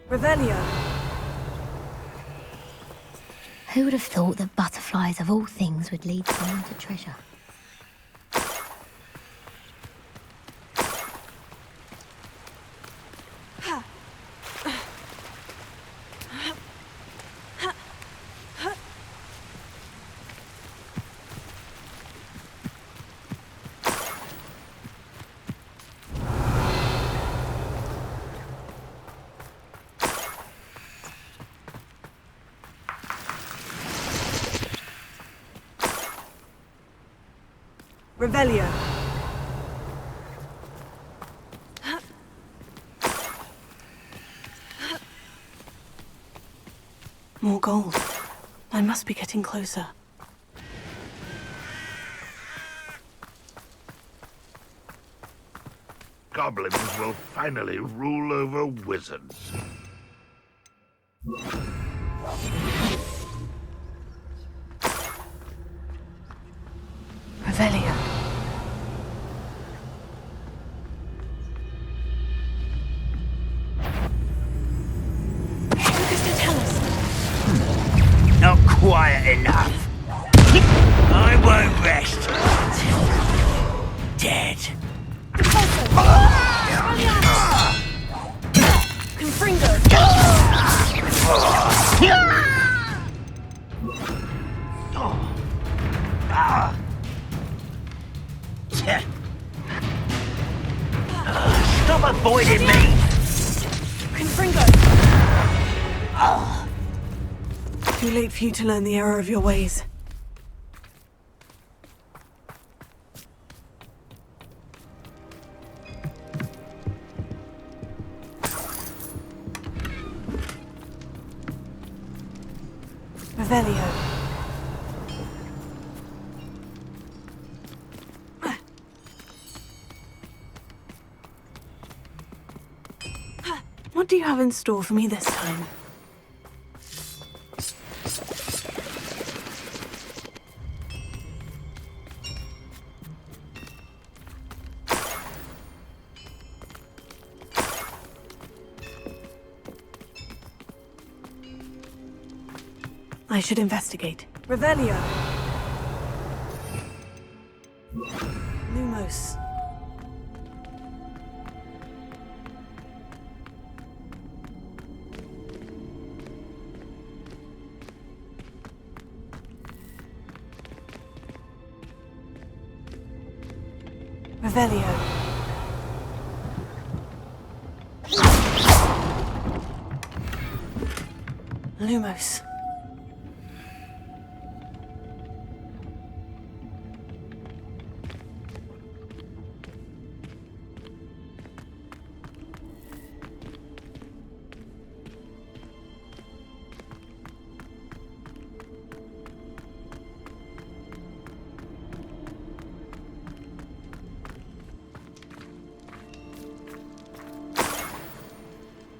Revelio. Who would have thought that butterflies of all things would lead someone to treasure? Revelio. More gold. I must be getting closer. Goblins will finally rule over wizards. Revelio. What does it tell us? Not quiet enough. I won't rest till you're dead. Confringo. Stop avoiding me! Confringo. Too late for you to learn the error of your ways. Revelio. What do you have in store for me this time? I should investigate. Revelio. Lumos. Revelio. Lumos.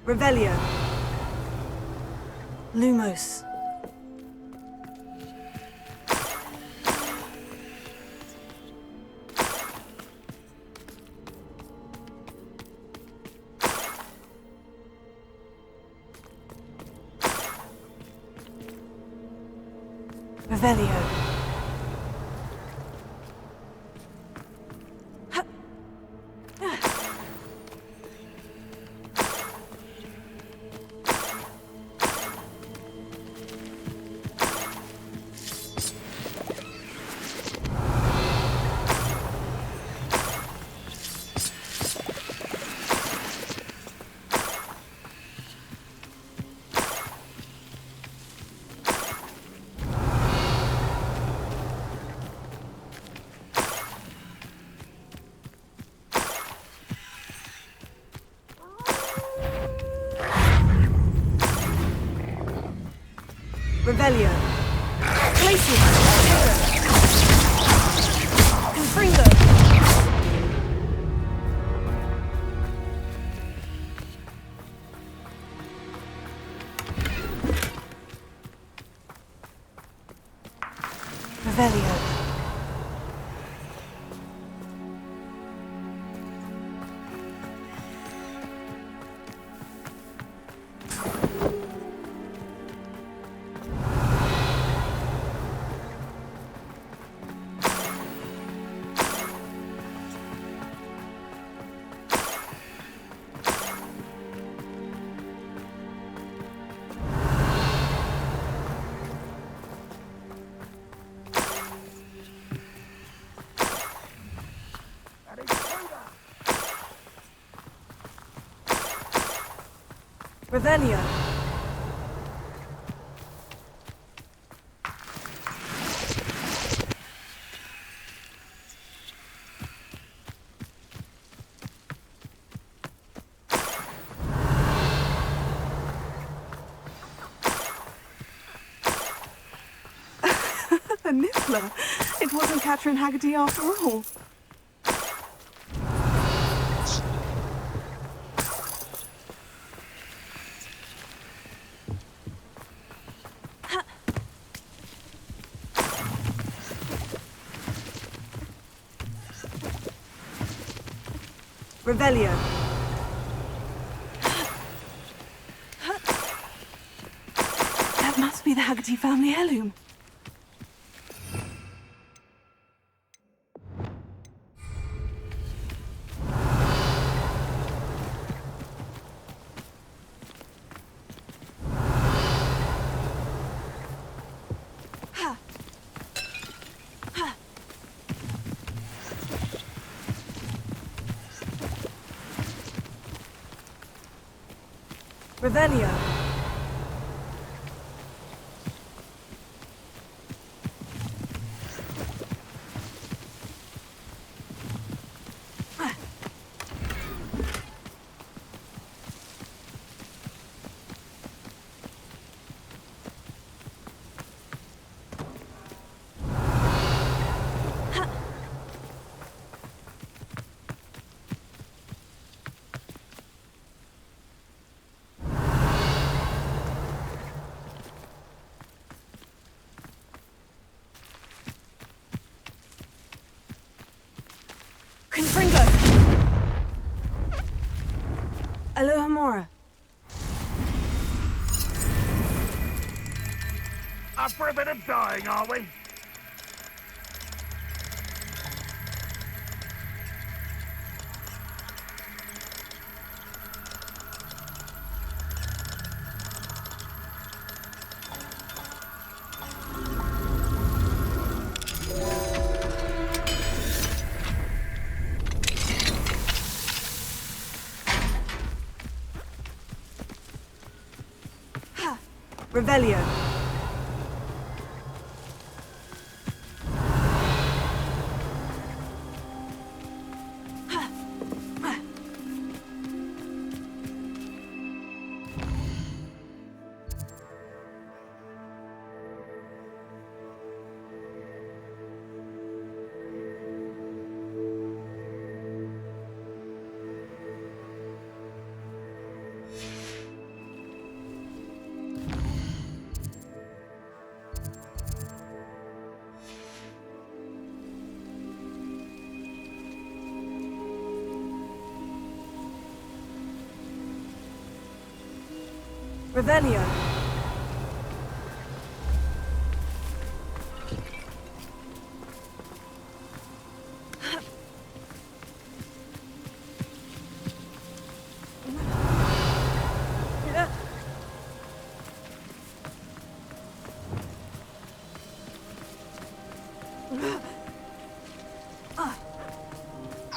Revelio. Lumos. Revelio. Revelio. Glacius. Confringo. Revelio. Revelio. A niffler. It wasn't Catherine Haggerty after all. Revelio. That must be the Haggerty family heirloom. Revelio. Confringo! Aloha Mora. Up for a bit of dying, are we? Revelio. Revelio.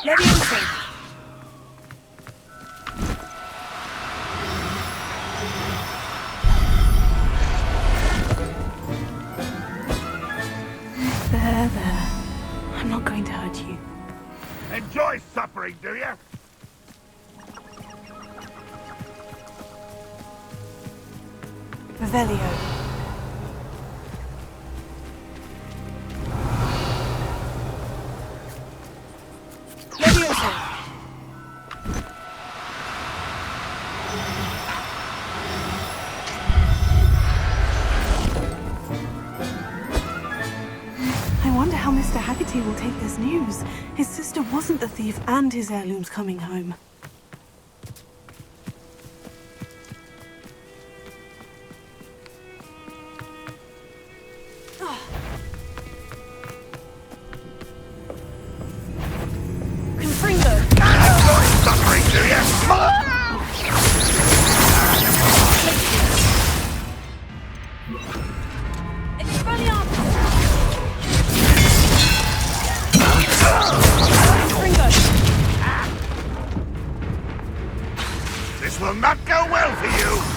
Leviosa. There. I'm not going to hurt you. Enjoy suffering, do you? Revelio. Leviosa. I wonder how Mr. Haggerty will take this news. His sister wasn't the thief and his heirloom's coming home. Confringo! Enjoy suffering, do you? This will not go well for you.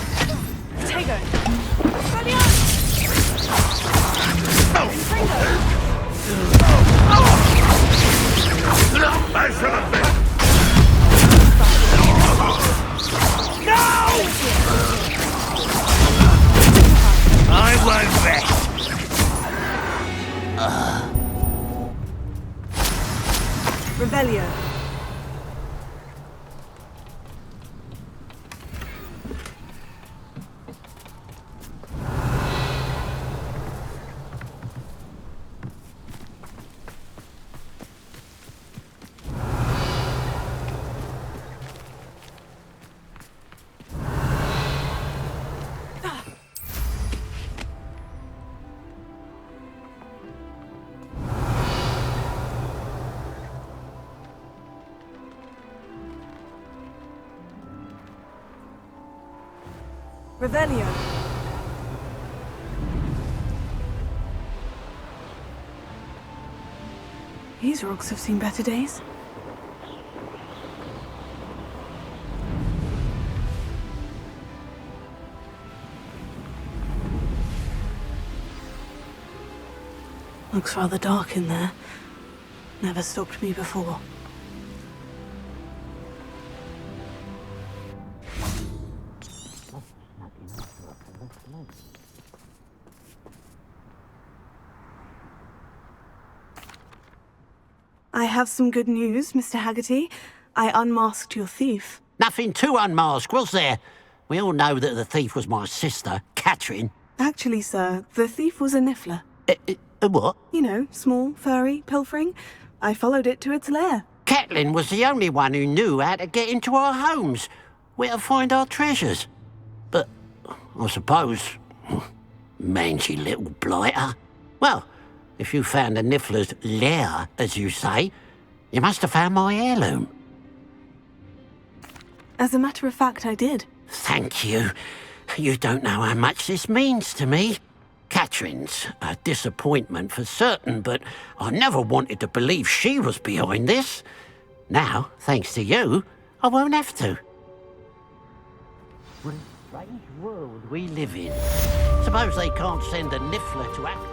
Revelio. Revelio. These rocks have seen better days. Looks rather dark in there. Never stopped me before. I have some good news, Mr. Haggerty. I unmasked your thief. Nothing to unmask, was there? We all know that the thief was my sister, Catherine. Actually, sir, the thief was a niffler. A what? You know, small, furry, pilfering. I followed it to its lair. Catelyn was the only one who knew how to get into our homes, where to find our treasures. But, I suppose, mangy little blighter. Well, if you found the niffler's lair, as you say, you must have found my heirloom. As a matter of fact, I did. Thank you. You don't know how much this means to me. Catherine's a disappointment for certain, but I never wanted to believe she was behind this. Now, thanks to you, I won't have to. What a strange world we live in. Suppose they can't send a niffler to Africa.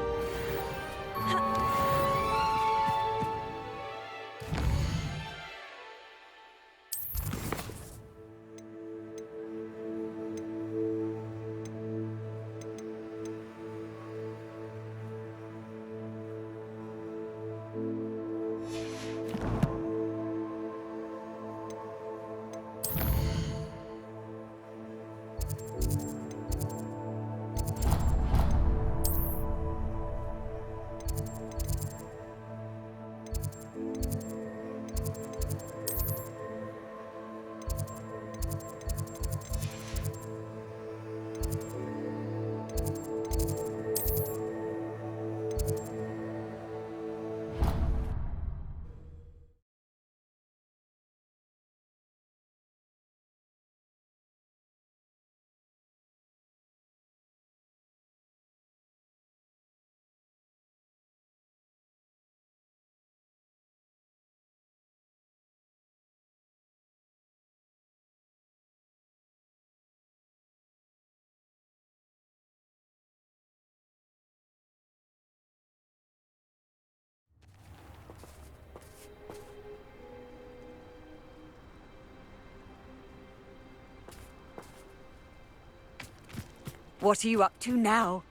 What are you up to now?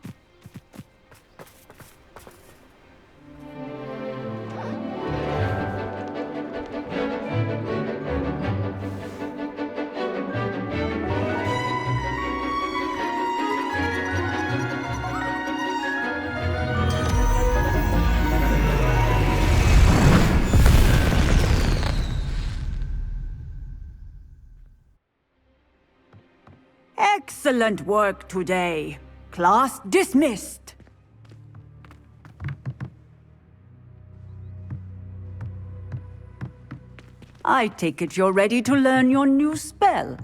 Excellent work today. Class dismissed. I take it you're ready to learn your new spell.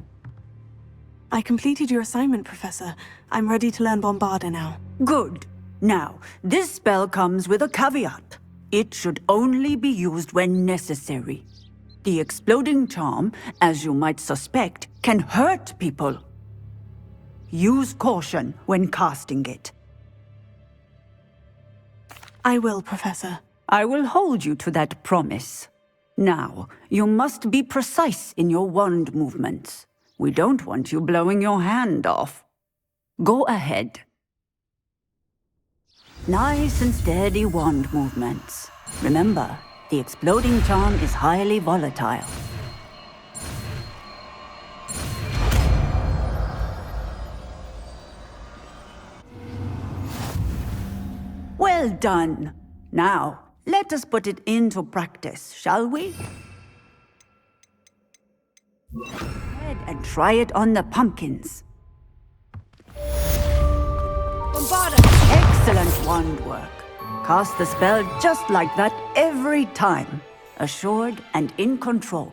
I completed your assignment, Professor. I'm ready to learn Bombarda now. Good. Now, this spell comes with a caveat. It should only be used when necessary. The exploding charm, as you might suspect, can hurt people. Use caution when casting it. I will, Professor. I will hold you to that promise. Now, you must be precise in your wand movements. We don't want you blowing your hand off. Go ahead. Nice and steady wand movements. Remember, The exploding charm is highly volatile. Well done. Now, let us put it into practice, shall we? Go ahead and try it on the pumpkins. Excellent wand work. Cast the spell just like that every time. Assured and in control.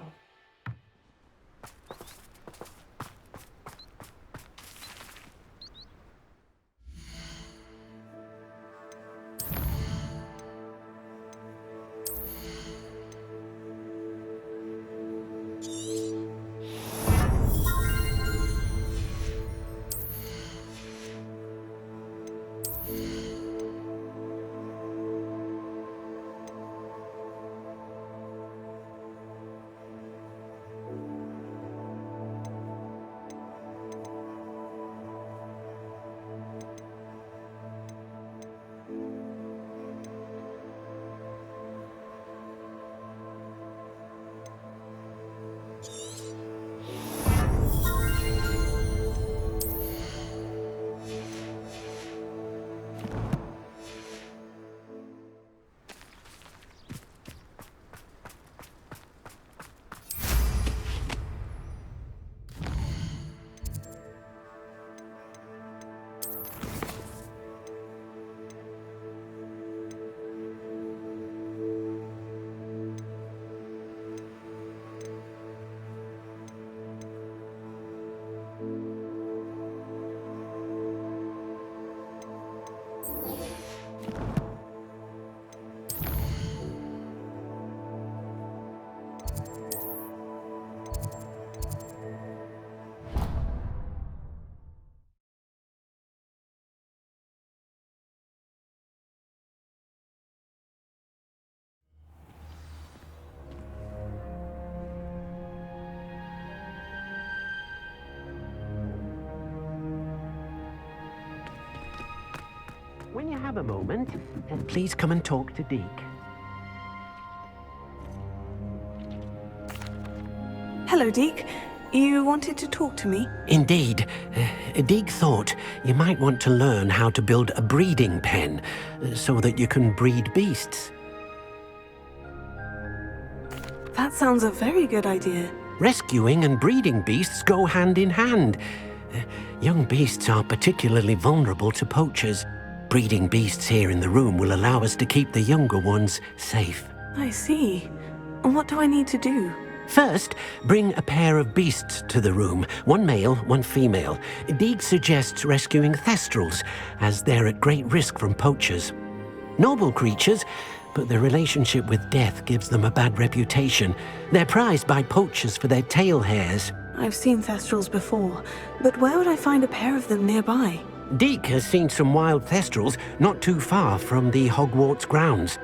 When you have a moment, please come and talk to Deke. Hello, Deke. You wanted to talk to me? Indeed. Deke thought you might want to learn how to build a breeding pen so that you can breed beasts. That sounds a very good idea. Rescuing and breeding beasts go hand in hand. Young beasts are particularly vulnerable to poachers. Breeding beasts here in the room will allow us to keep the younger ones safe. I see. And what do I need to do? First, bring a pair of beasts to the room. One male, one female. Deke suggests rescuing Thestrals, as they're at great risk from poachers. Noble creatures, but their relationship with death gives them a bad reputation. They're prized by poachers for their tail hairs. I've seen Thestrals before, but where would I find a pair of them nearby? Deke has seen some wild Thestrals not too far from the Hogwarts grounds.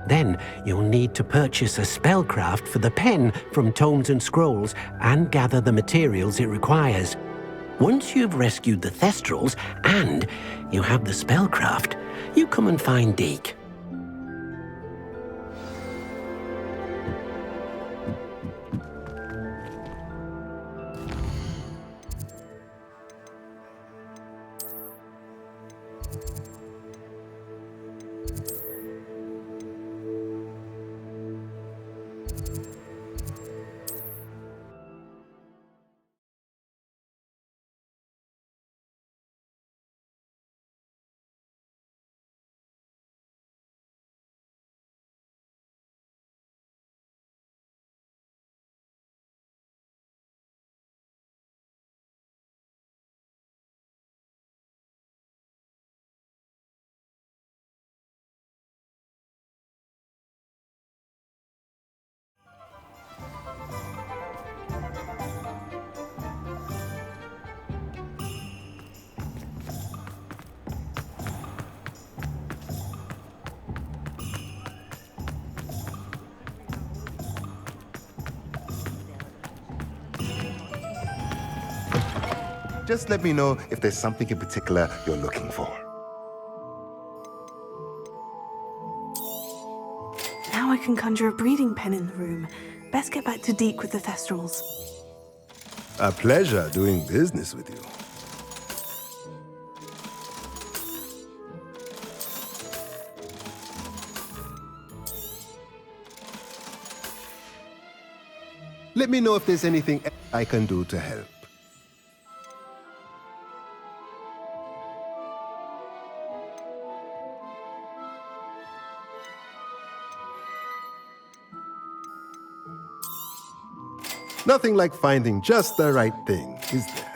Then you'll need to purchase a spellcraft for the pen from Tomes and Scrolls and gather the materials it requires. Once you've rescued the Thestrals and you have the spellcraft, you come and find Deke. Just let me know if there's something in particular you're looking for. Now I can conjure a breeding pen in the room. Best get back to Deke with the Thestrals. A pleasure doing business with you. Let me know if there's anything I can do to help. Nothing like finding just the right thing, is there?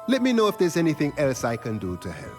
Let me know if there's anything else I can do to help.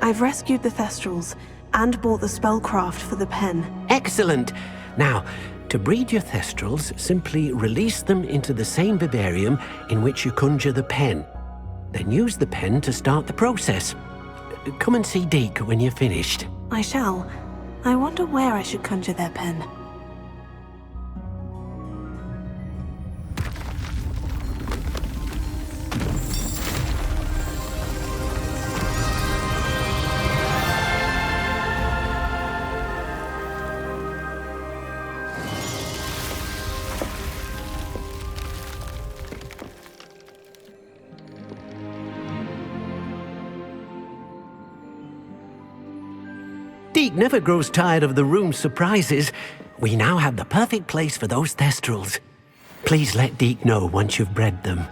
I've rescued the Thestrals and bought the spellcraft for the pen. Excellent! Now, to breed your Thestrals, simply release them into the same vivarium in which you conjure the pen. Then use the pen to start the process. Come and see Deke when you're finished. I shall. I wonder where I should conjure their pen. Deke never grows tired of the room's surprises. We now have the perfect place for those Thestrals. Please let Deke know once you've bred them.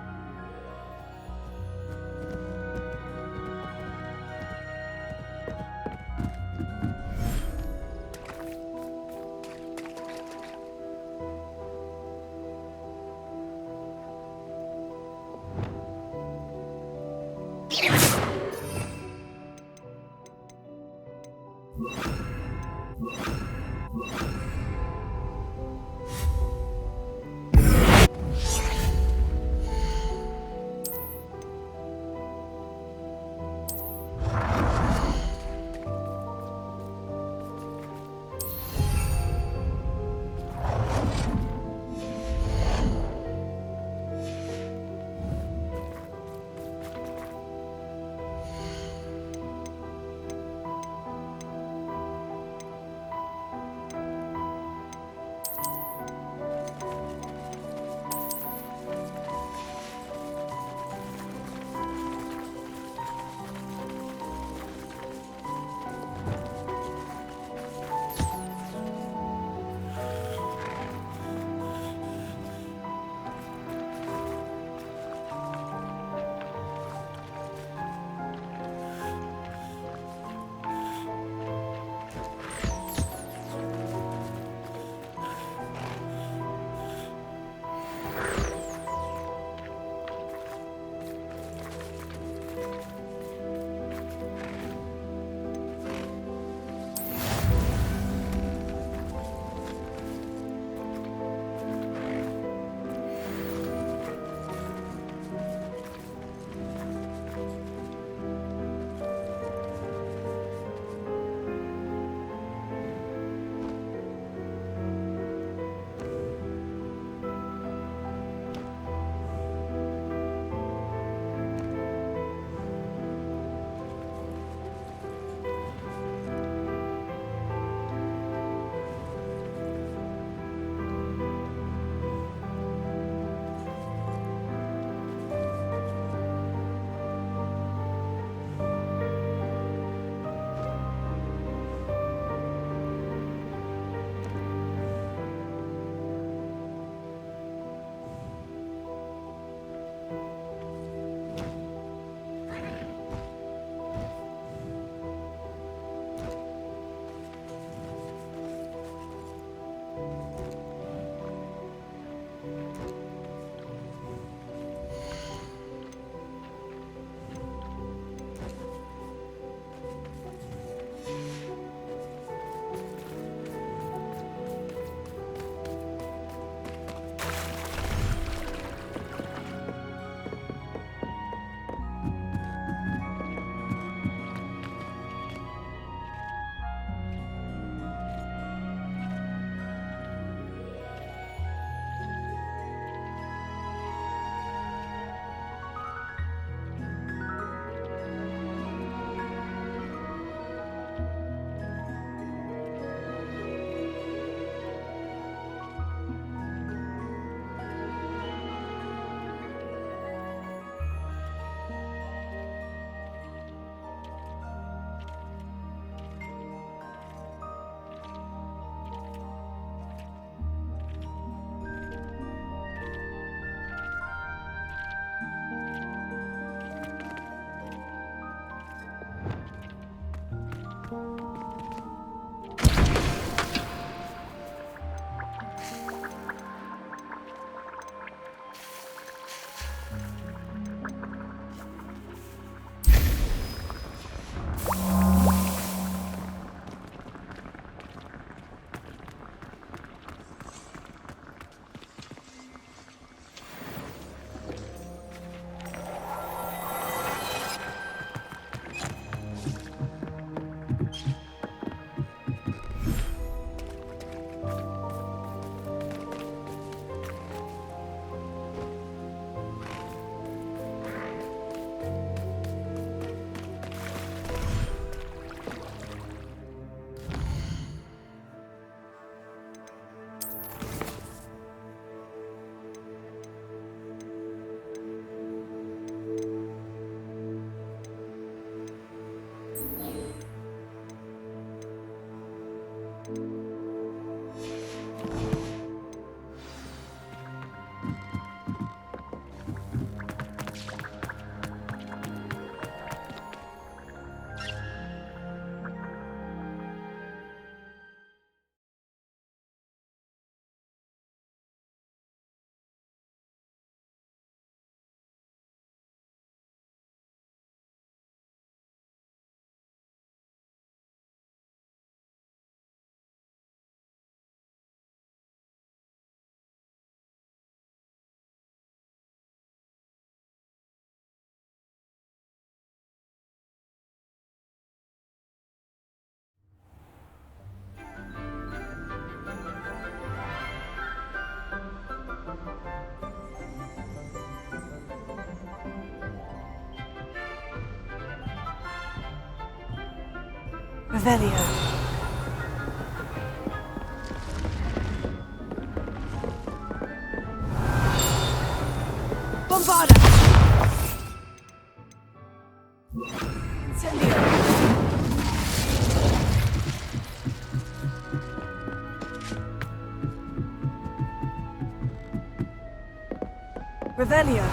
Revelio. Bombarda! Incendio! Revelio.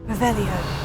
Revelio.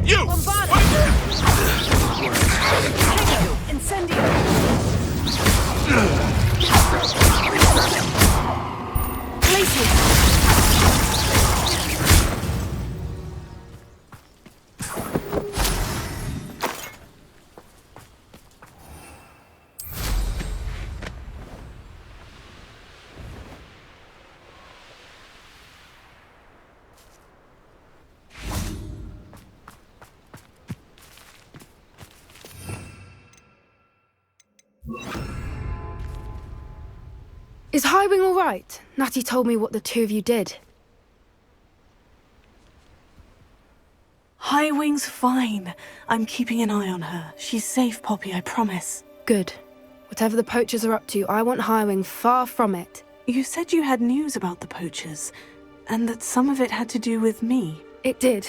You! Bombarda! Incendio! Glacier! Is Highwing all right? Natty told me what the two of you did. Highwing's fine. I'm keeping an eye on her. She's safe, Poppy, I promise. Good. Whatever the poachers are up to, I want Highwing far from it. You said you had news about the poachers, and that some of it had to do with me. It did.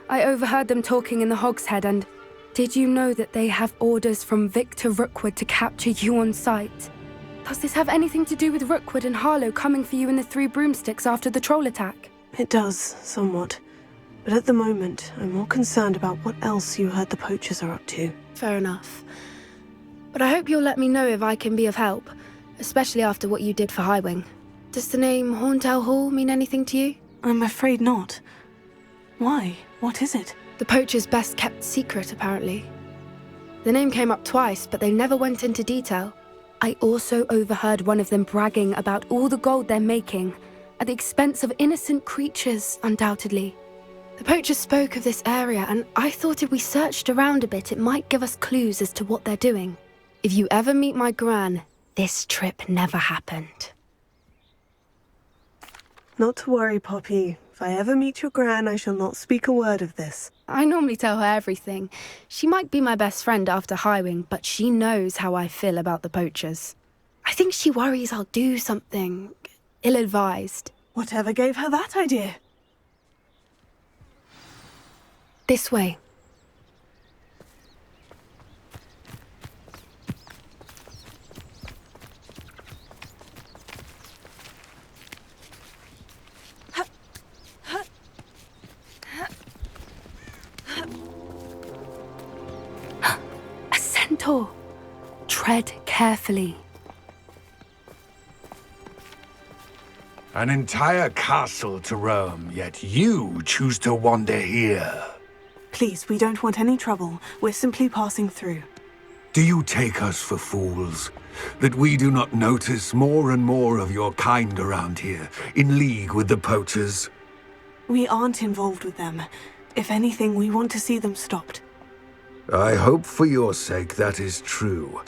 I overheard them talking in the Hogshead, and did you know that they have orders from Victor Rookwood to capture you on sight? Does this have anything to do with Rookwood and Harlow coming for you in the Three Broomsticks after the troll attack? It does, somewhat. But at the moment, I'm more concerned about what else you heard the poachers are up to. Fair enough. But I hope you'll let me know if I can be of help, especially after what you did for Highwing. Does the name Horntail Hall mean anything to you? I'm afraid not. Why? What is it? The poachers' best kept secret, apparently. The name came up twice, but they never went into detail. I also overheard one of them bragging about all the gold they're making, at the expense of innocent creatures, undoubtedly. The poachers spoke of this area, and I thought if we searched around a bit, it might give us clues as to what they're doing. If you ever meet my gran, this trip never happened. Not to worry, Poppy. If I ever meet your gran, I shall not speak a word of this. I normally tell her everything. She might be my best friend after Highwing, but she knows how I feel about the poachers. I think she worries I'll do something ill-advised. Whatever gave her that idea? This way. Centaur. Tread carefully. An entire castle to roam, yet you choose to wander here. Please, we don't want any trouble. We're simply passing through. Do you take us for fools? That we do not notice more and more of your kind around here, in league with the poachers? We aren't involved with them. If anything, we want to see them stopped. I hope for your sake that is true.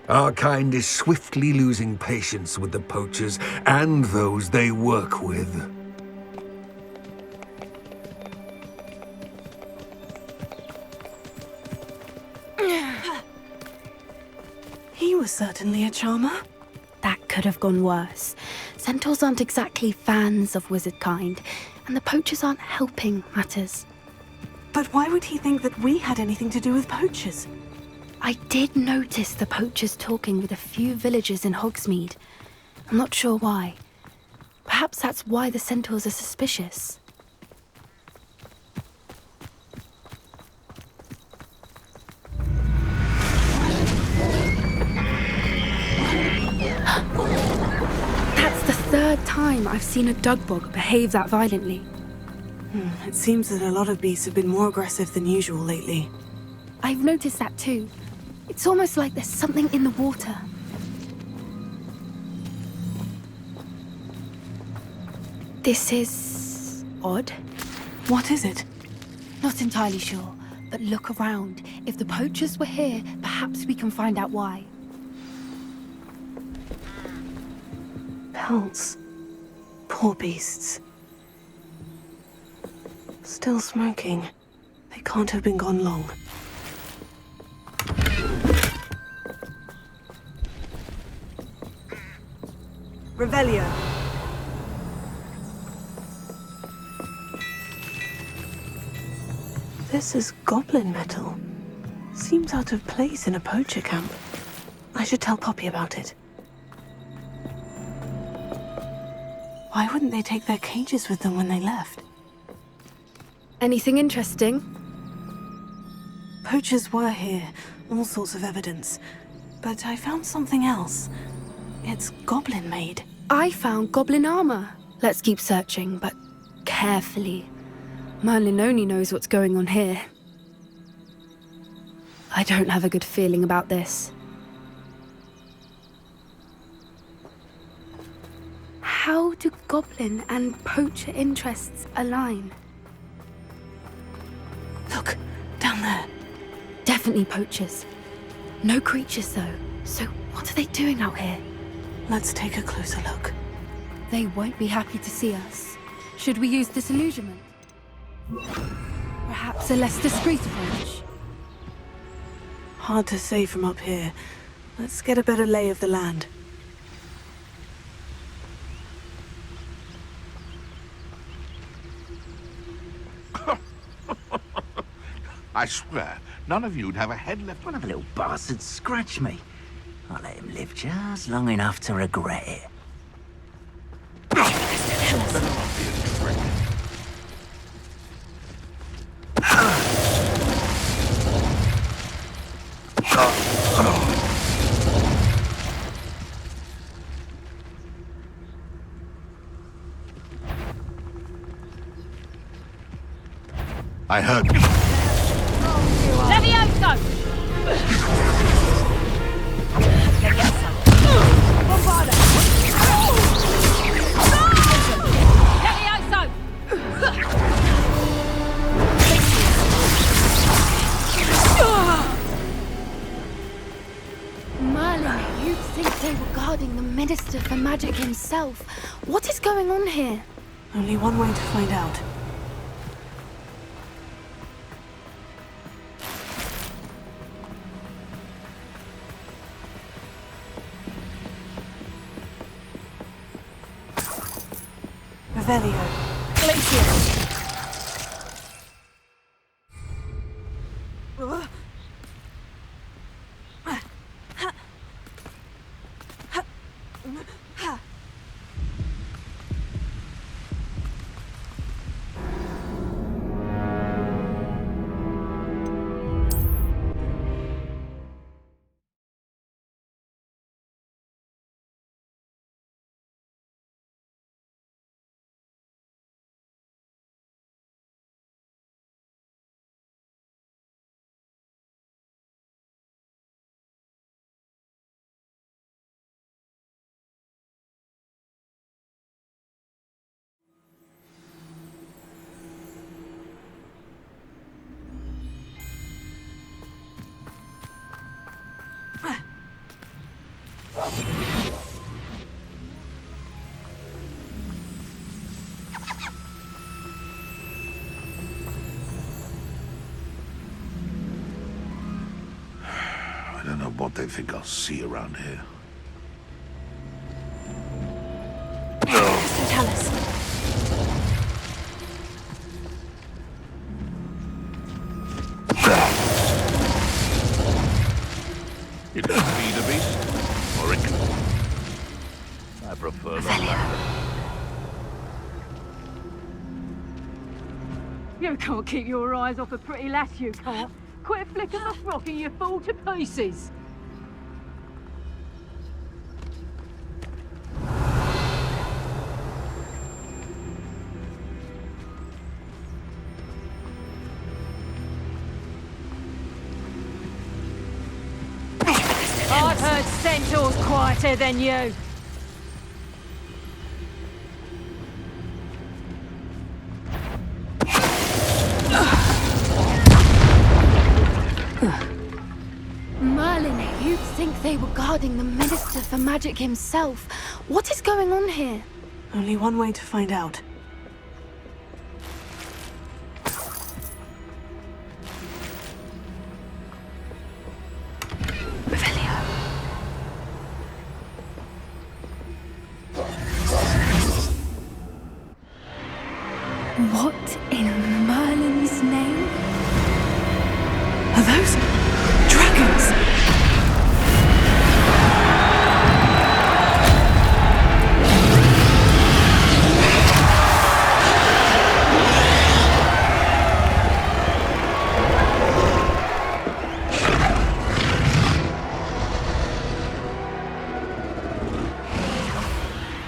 Our kind is swiftly losing patience with the poachers and those they work with. He was certainly a charmer. That could have gone worse. Centaurs aren't exactly fans of wizard kind, and the poachers aren't helping matters. But why would he think that we had anything to do with poachers? I did notice the poachers talking with a few villagers in Hogsmeade. I'm not sure why. Perhaps that's why the centaurs are suspicious. That's the third time I've seen a dugbog behave that violently. It seems that a lot of beasts have been more aggressive than usual lately. I've noticed that too. It's almost like there's something in the water. This is odd. What is it? Not entirely sure, but look around. If the poachers were here, perhaps we can find out why. Pelts. Poor beasts. Still smoking. They can't have been gone long. Revelio. This is goblin metal. Seems out of place in a poacher camp. I should tell Poppy about it. Why wouldn't they take their cages with them when they left? Anything interesting? Poachers were here, all sorts of evidence. But I found something else. It's goblin-made. I found goblin armor. Let's keep searching, but carefully. Merlin only knows what's going on here. I don't have a good feeling about this. How do goblin and poacher interests align? Look, down there. Definitely poachers. No creatures, though. So what are they doing out here? Let's take a closer look. They won't be happy to see us. Should we use disillusionment? Perhaps a less discreet approach? Hard to say from up here. Let's get a better lay of the land. I swear, none of you'd have a head left. One of the little bastards scratched me. I'll let him live just long enough to regret it. I heard. Levioso! Bombarda! Levioso! Merlin, you'd think they were guarding the Minister for Magic himself. What is going on here? Only one way to find out. Revelio. Glacier! what they think I'll see around here. Sister, tell us. You don't feed a beast, or it can... I prefer the latter. You can't keep your eyes off a pretty lass, you can't. Quit flicking the frock and you fall to pieces. I've heard centaurs quieter than you. Merlin, you'd think they were guarding the Minister for Magic himself. What is going on here? Only one way to find out. What in Merlin's name? Are those dragons?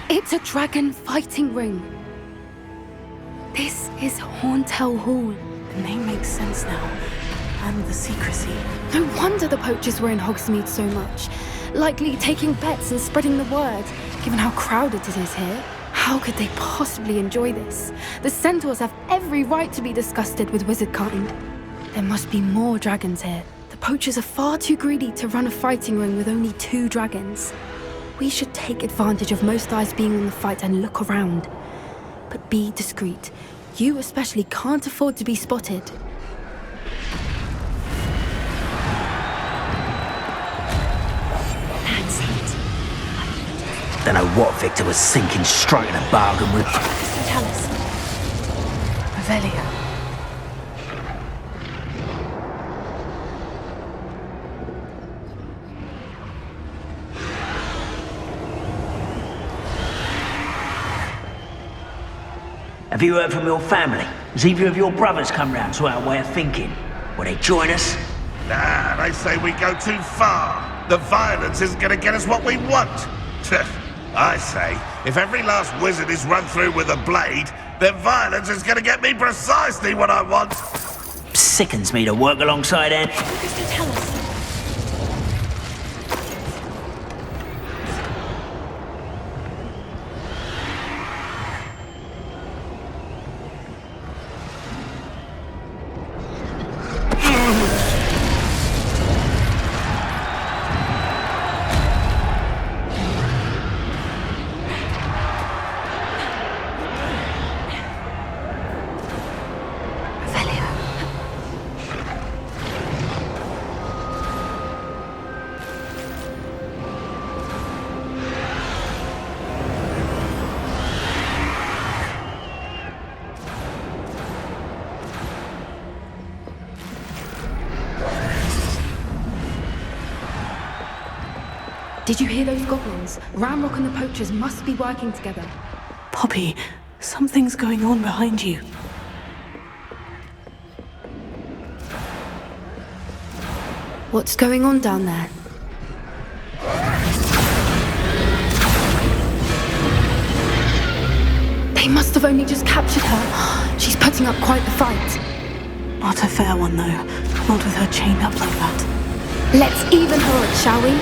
It's a dragon fighting ring. This is Horntail Hall. The name makes sense now. And the secrecy. No wonder the poachers were in Hogsmeade so much. Likely taking bets and spreading the word, given how crowded it is here. How could they possibly enjoy this? The centaurs have every right to be disgusted with wizard kind. There must be more dragons here. The poachers are far too greedy to run a fighting ring with only 2 dragons. We should take advantage of most eyes being on the fight and look around. But be discreet. You especially can't afford to be spotted. That's it. Don't know what Victor was thinking, striking a bargain with. Tell us. Revelio. Have you heard from your family? Has either of your brothers come round to our way of thinking? Will they join us? Nah, they say we go too far. The violence isn't gonna get us what we want. I say, if every last wizard is run through with a blade, then violence is gonna get me precisely what I want. Sickens me to work alongside Ant. Sister, tell us. Did you hear those goblins? Ramrock and the poachers must be working together. Poppy, something's going on behind you. What's going on down there? They must have only just captured her. She's putting up quite the fight. Not a fair one, though. Not with her chained up like that. Let's even her up, shall we?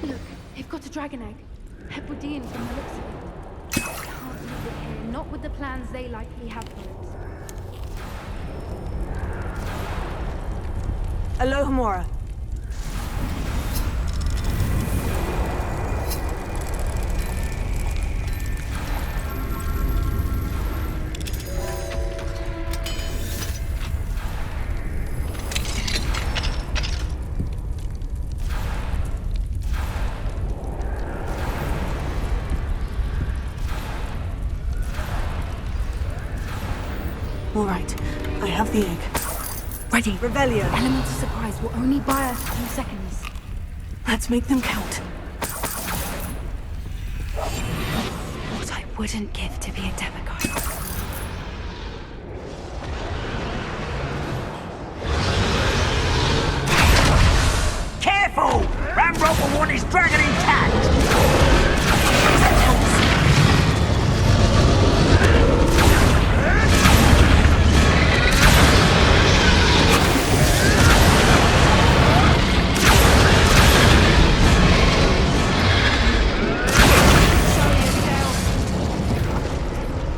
Look, they've got a dragon egg. Hebridean from the looks of it. Can't leave it here, not with the plans they likely have for it. Alohomora. All right, I have the egg. Ready. Revelio. Element of surprise will only buy us a few seconds. Let's make them count. What I wouldn't give to be a demigod. Careful! Ramrod will want his dragon intact!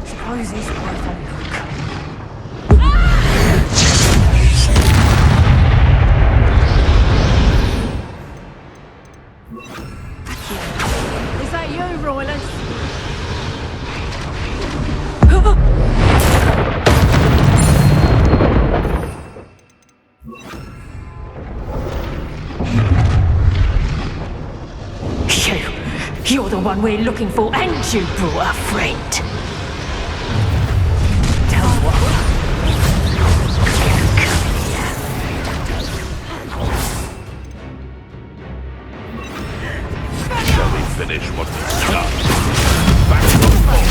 Suppose he's worth a look. Is that you, Royland? You're the one we're looking for, and you brought a friend. Tell me what. Shall we finish what we start? Back to the ball.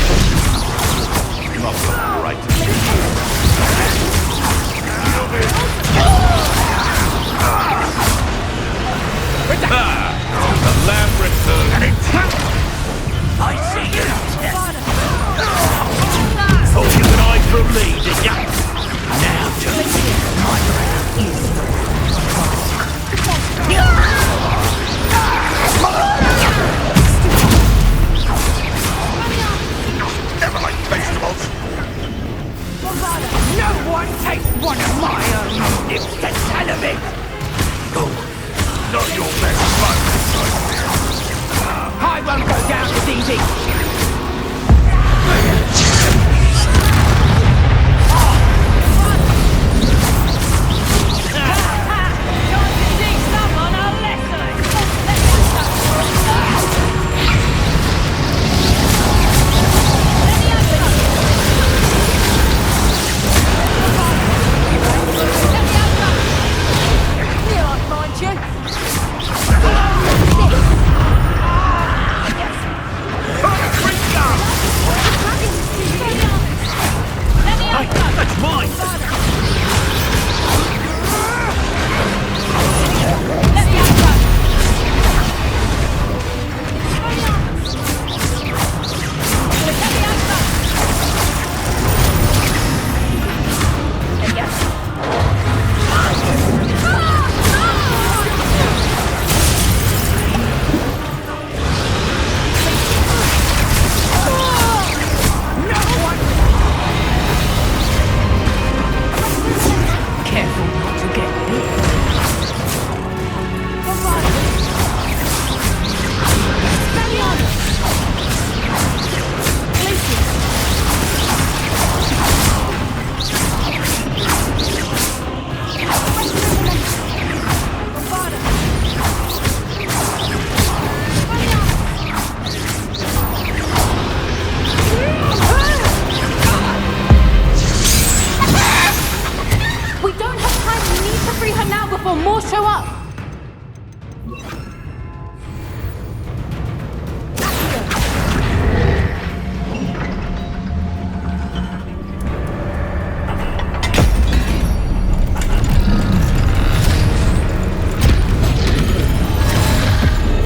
Not right. The lamb returns. I see you, Thought you could hide from me, did ya? Now, just my round is Never like vegetables. no one takes one of my own nips to tell of it! Oh, not your best fun. I won't go down as easy! That's mine! More show up!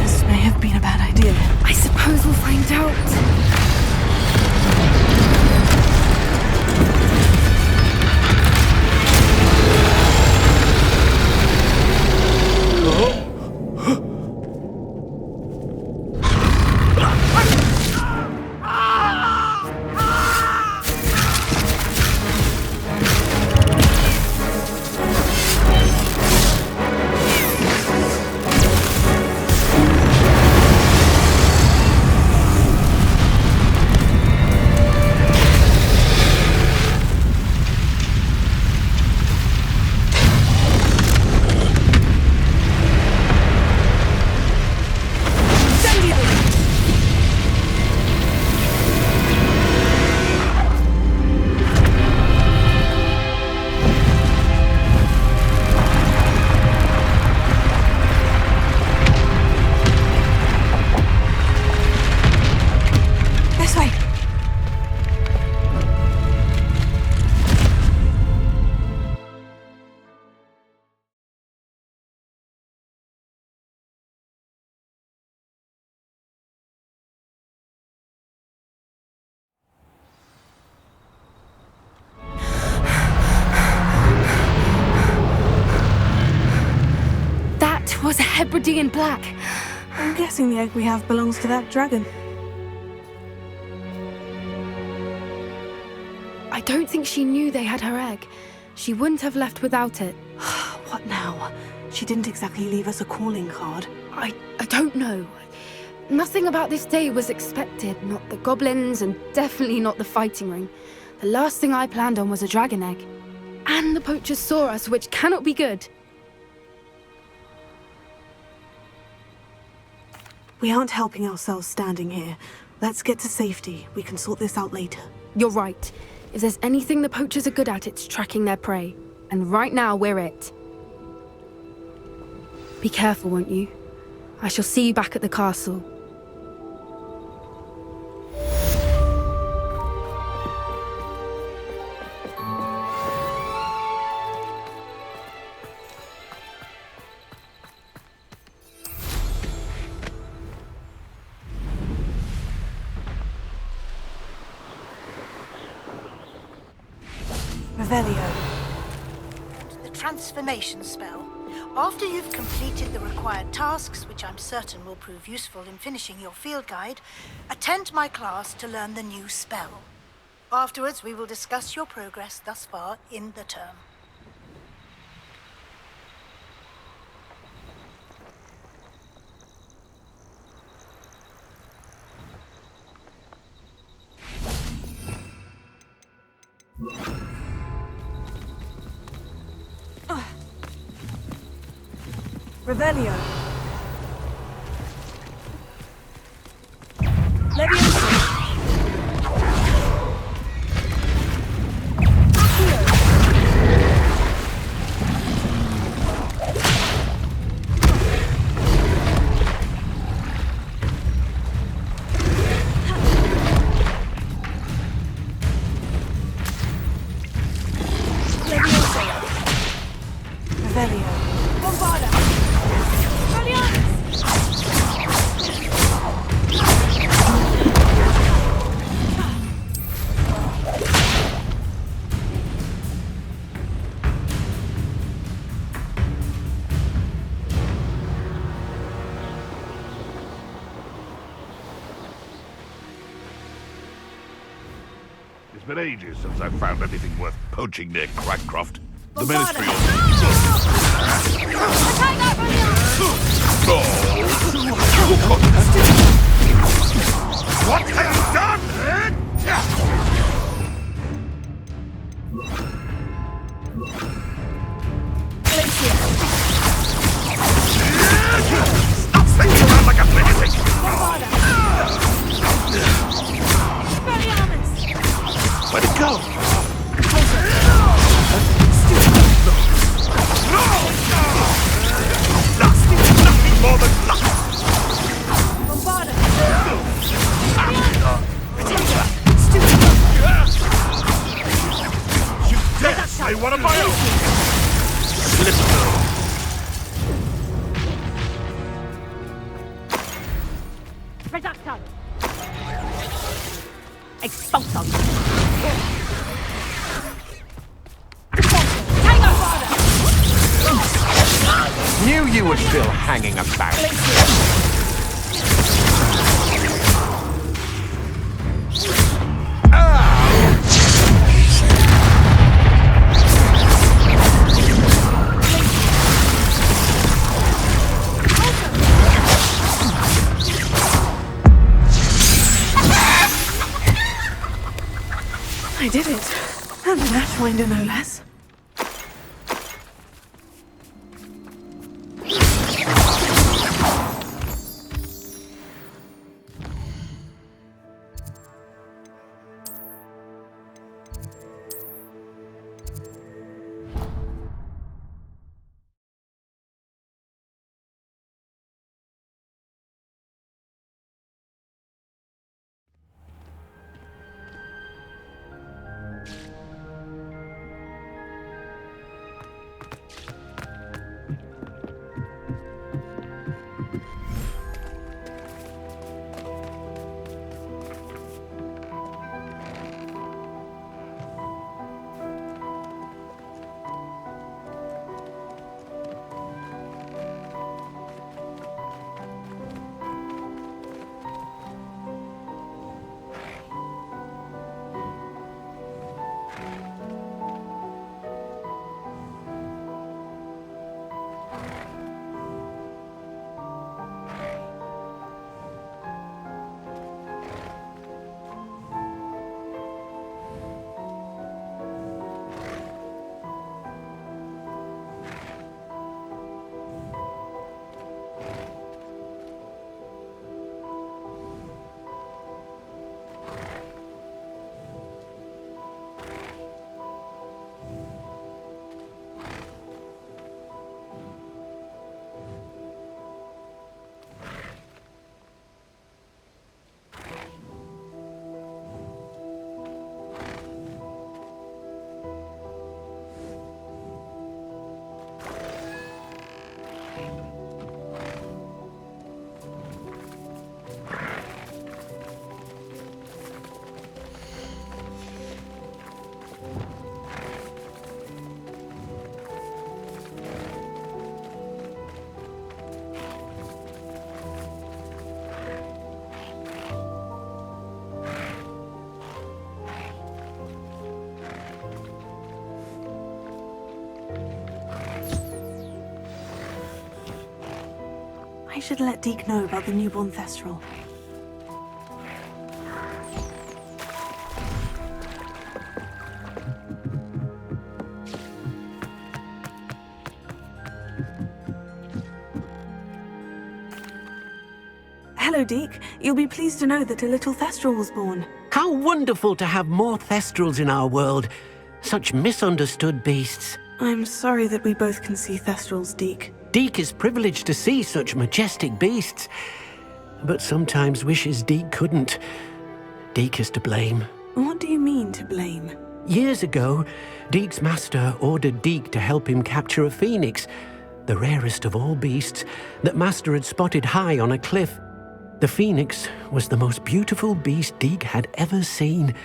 This may have been a bad idea. I suppose we'll find out. Hebridean black. I'm guessing the egg we have belongs to that dragon. I don't think she knew they had her egg. She wouldn't have left without it. What now? She didn't exactly leave us a calling card. I don't know. Nothing about this day was expected. Not the goblins, and definitely not the fighting ring. The last thing I planned on was a dragon egg. And the poachers saw us, which cannot be good. We aren't helping ourselves standing here. Let's get to safety. We can sort this out later. You're right. If there's anything the poachers are good at, it's tracking their prey. And right now, we're it. Be careful, won't you? I shall see you back at the castle. Revelio. The transformation spell. After you've completed the required tasks, which I'm certain will prove useful in finishing your field guide, attend my class to learn the new spell. Afterwards, we will discuss your progress thus far in the term. Revelio. Leviosa. It's been ages since I've found anything worth poaching near Crackcroft. The Ministry What have you done? Stop swinging around like a lunatic! Where'd it go? Nothing more than luck! You dare say one of my own! Slip. Reducto! Expulso! Knew you were still hanging about. I did it. And an Ashwinder, no less. I should let Deke know about the newborn Thestral. Hello, Deke. You'll be pleased to know that a little Thestral was born. How wonderful to have more Thestrals in our world. Such misunderstood beasts. I'm sorry that we both can see Thestrals, Deke. Deke is privileged to see such majestic beasts, but sometimes wishes Deke couldn't. Deke is to blame. What do you mean, to blame? Years ago, Deke's master ordered Deke to help him capture a phoenix, the rarest of all beasts, that master had spotted high on a cliff. The phoenix was the most beautiful beast Deke had ever seen.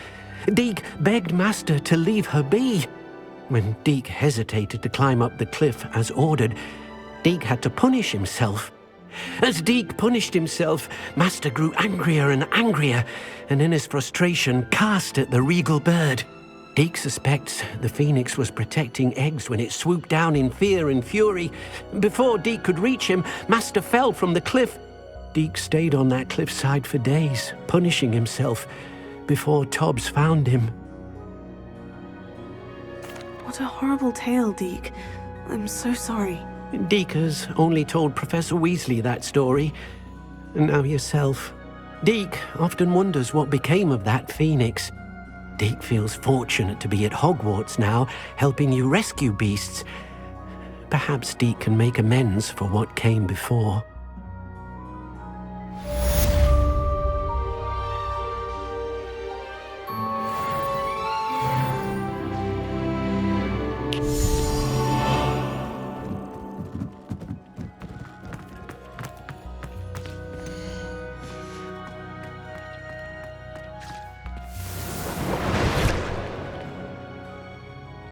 Deke begged master to leave her be. When Deke hesitated to climb up the cliff as ordered, Deke had to punish himself. As Deke punished himself, master grew angrier and angrier, and in his frustration cast at the regal bird. Deke suspects the phoenix was protecting eggs when it swooped down in fear and fury. Before Deke could reach him, master fell from the cliff. Deke stayed on that cliffside for days, punishing himself, before Tobbs found him. What a horrible tale, Deke. I'm so sorry. Deke has only told Professor Weasley that story, and now yourself. Deke often wonders what became of that phoenix. Deke feels fortunate to be at Hogwarts now, helping you rescue beasts. Perhaps Deke can make amends for what came before.